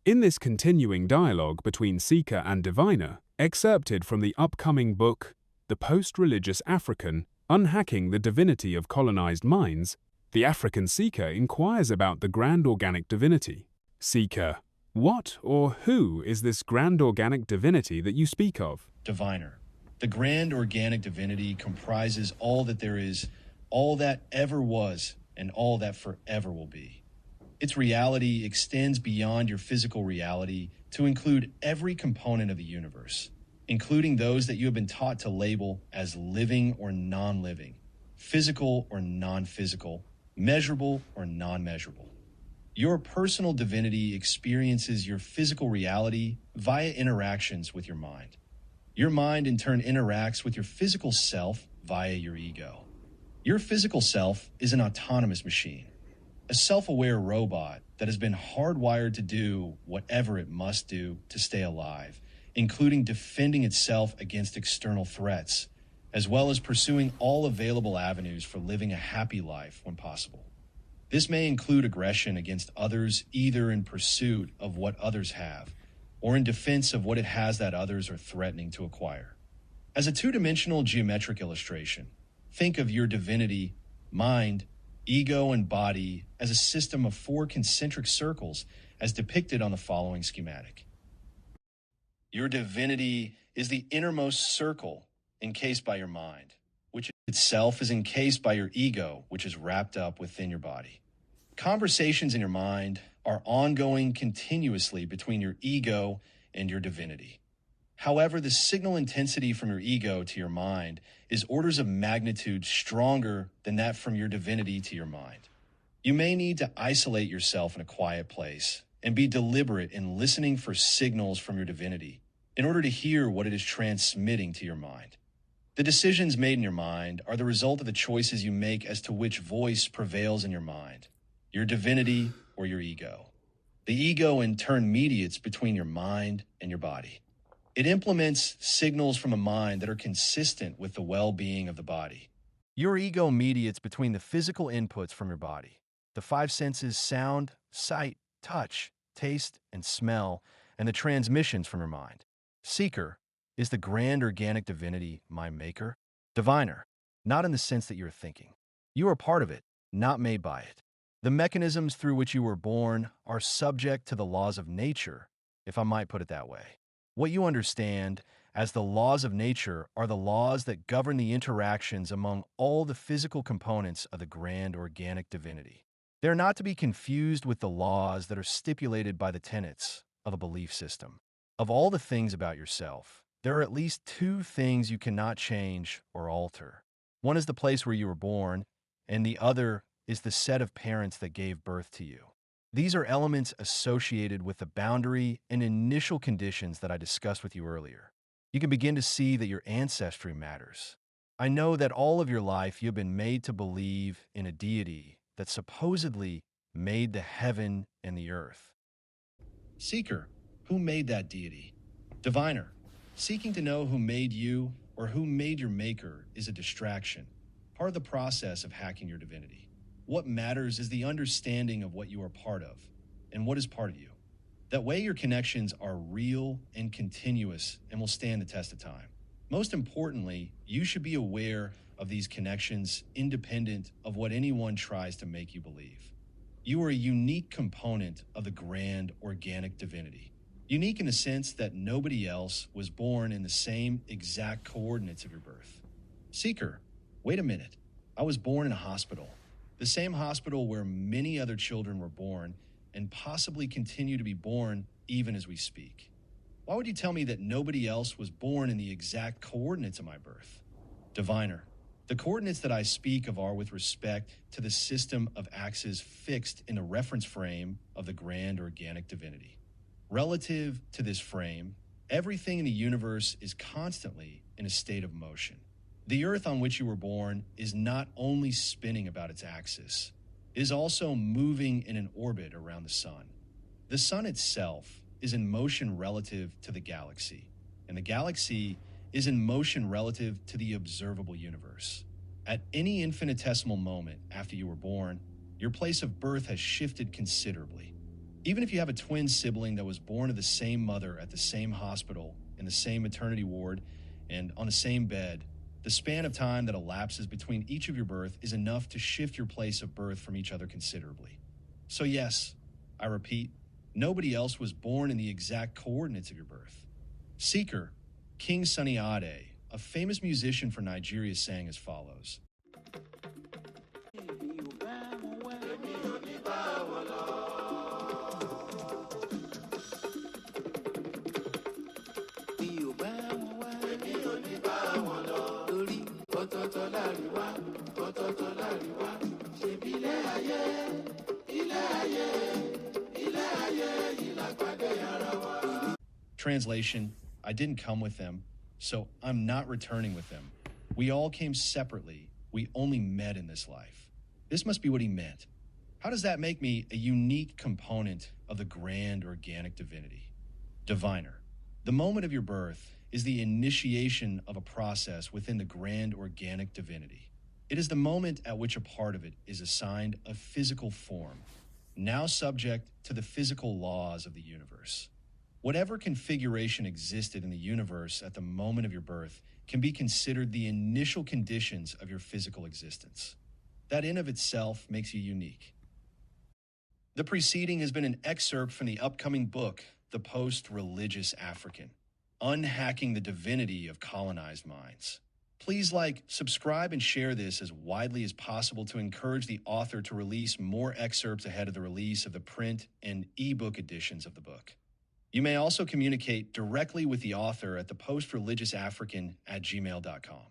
In this continuing dialogue between seeker and diviner, excerpted from the upcoming book, The Post-Religious African, Unhacking the Divinity of Colonized Minds, the African seeker inquires about the Grand Organic Divinity. Seeker: what or who is this Grand Organic Divinity that you speak of? Diviner: the Grand Organic Divinity comprises all that there is, all that ever was, and all that forever will be. Its reality extends beyond your physical reality to include every component of the universe, including those that you have been taught to label as living or non-living, physical or non-physical, measurable or non-measurable. Your personal divinity experiences your physical reality via interactions with your mind. Your mind in turn interacts with your physical self via your ego. Your physical self is an autonomous machine, a self-aware robot that has been hardwired to do whatever it must do to stay alive, including defending itself against external threats, as well as pursuing all available avenues for living a happy life when possible. This may include aggression against others, either in pursuit of what others have, or in defense of what it has that others are threatening to acquire. As a two-dimensional geometric illustration, think of your divinity, mind, ego, and body as a system of 4 concentric circles as depicted on the following schematic. Your divinity is the innermost circle encased by your mind, which itself is encased by your ego, which is wrapped up within your body. Conversations in your mind are ongoing continuously between your ego and your divinity. However, the signal intensity from your ego to your mind is orders of magnitude stronger than that from your divinity to your mind. You may need to isolate yourself in a quiet place and be deliberate in listening for signals from your divinity in order to hear what it is transmitting to your mind. The decisions made in your mind are the result of the choices you make as to which voice prevails in your mind, your divinity or your ego. The ego in turn mediates between your mind and your body. It implements signals from a mind that are consistent with the well-being of the body. Your ego mediates between the physical inputs from your body, the 5 senses sound, sight, touch, taste, and smell, and the transmissions from your mind. Seeker: is the Grand Organic Divinity my maker? Diviner: not in the sense that you're thinking. You are part of it, not made by it. The mechanisms through which you were born are subject to the laws of nature, if I might put it that way. What you understand as the laws of nature are the laws that govern the interactions among all the physical components of the Grand Organic Divinity. They are not to be confused with the laws that are stipulated by the tenets of a belief system. Of all the things about yourself, there are at least 2 things you cannot change or alter. One is the place where you were born, and the other is the set of parents that gave birth to you. These are elements associated with the boundary and initial conditions that I discussed with you earlier. You can begin to see that your ancestry matters. I know that all of your life you have been made to believe in a deity that supposedly made the heaven and the earth. Seeker: who made that deity? Diviner: seeking to know who made you or who made your maker is a distraction, part of the process of hacking your divinity. What matters is the understanding of what you are part of and what is part of you. That way your connections are real and continuous and will stand the test of time. Most importantly, you should be aware of these connections independent of what anyone tries to make you believe. You are a unique component of the Grand Organic Divinity. Unique in the sense that nobody else was born in the same exact coordinates of your birth. Seeker: wait a minute, I was born in a hospital. The same hospital where many other children were born and possibly continue to be born even as we speak. Why would you tell me that nobody else was born in the exact coordinates of my birth? Diviner: the coordinates that I speak of are with respect to the system of axes fixed in the reference frame of the Grand Organic Divinity. Relative to this frame, everything in the universe is constantly in a state of motion. The earth on which you were born is not only spinning about its axis, it is also moving in an orbit around the sun. The sun itself is in motion relative to the galaxy, and the galaxy is in motion relative to the observable universe. At any infinitesimal moment after you were born, your place of birth has shifted considerably. Even if you have a twin sibling that was born of the same mother at the same hospital, in the same maternity ward, and on the same bed, the span of time that elapses between each of your birth is enough to shift your place of birth from each other considerably. So yes, I repeat, nobody else was born in the exact coordinates of your birth. Seeker, King Sunny Ade, a famous musician from Nigeria, sang as follows. Translation, I didn't come with them, so I'm not returning with them. We all came separately. We only met in this life. This must be what he meant. How does that make me a unique component of the Grand Organic Divinity? Diviner. The moment of your birth is the initiation of a process within the Grand Organic Divinity. It is the moment at which a part of it is assigned a physical form, now subject to the physical laws of the universe. Whatever configuration existed in the universe at the moment of your birth can be considered the initial conditions of your physical existence. That in of itself makes you unique. The preceding has been an excerpt from the upcoming book, The Post-Religious African, Unhacking the Divinity of Colonized Minds. Please like, subscribe, and share this as widely as possible to encourage the author to release more excerpts ahead of the release of the print and ebook editions of the book. You may also communicate directly with the author at thepostreligious@gmail.com.